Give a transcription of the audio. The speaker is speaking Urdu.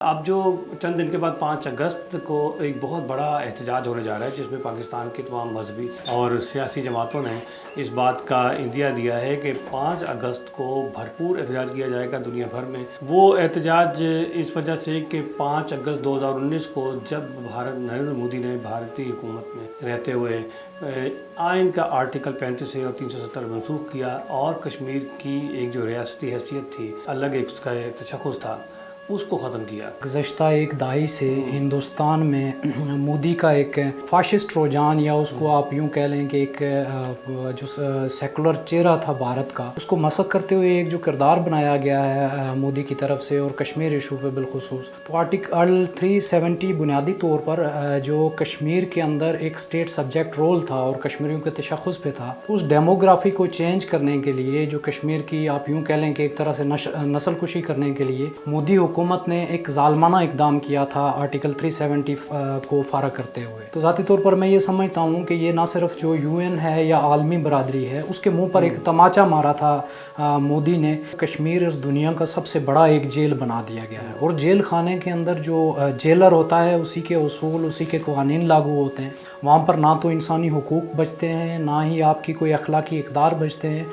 اب جو چند دن کے بعد 5 اگست کو ایک بہت بڑا احتجاج ہونے جا رہا ہے، جس میں پاکستان کی تمام مذہبی اور سیاسی جماعتوں نے اس بات کا عندیہ دیا ہے کہ 5 اگست کو بھرپور احتجاج کیا جائے گا دنیا بھر میں۔ وہ احتجاج اس وجہ سے کہ 5 اگست 2019 کو جب نریندر مودی نے بھارتی حکومت میں رہتے ہوئے آئین کا آرٹیکل 35 اور 370 منسوخ کیا اور کشمیر کی ایک جو ریاستی حیثیت تھی، الگ ایک اس کا تشخص تھا، اس کو ختم کیا۔ گزشتہ ایک دہائی سے ہندوستان میں مودی کا ایک فاشسٹ رجحان، یا اس کو آپ یوں کہہ لیں کہ ایک جو سیکولر چہرہ تھا بھارت کا، اس کو مسخ کرتے ہوئے ایک جو کردار بنایا گیا ہے مودی کی طرف سے، اور کشمیر ایشو پہ بالخصوص، تو آرٹیکل 370 بنیادی طور پر جو کشمیر کے اندر ایک اسٹیٹ سبجیکٹ رول تھا اور کشمیریوں کے تشخص پہ تھا، تو اس ڈیموگرافی کو چینج کرنے کے لیے، جو کشمیر کی آپ یوں کہہ لیں کہ ایک طرح سے نسل کشی کرنے کے لیے مودی حکومت نے ایک ظالمانہ اقدام کیا تھا آرٹیکل 370 کو فارغ کرتے ہوئے۔ تو ذاتی طور پر میں یہ سمجھتا ہوں کہ یہ نہ صرف جو UN ہے یا عالمی برادری ہے، اس کے منہ پر ایک تماچا مارا تھا مودی نے۔ کشمیر اس دنیا کا سب سے بڑا ایک جیل بنا دیا گیا ہے، اور جیل خانے کے اندر جو جیلر ہوتا ہے، اسی کے اصول، اسی کے قوانین لاگو ہوتے ہیں۔ وہاں پر نہ تو انسانی حقوق بچتے ہیں، نہ ہی آپ کی کوئی اخلاقی اقدار بچتے ہیں۔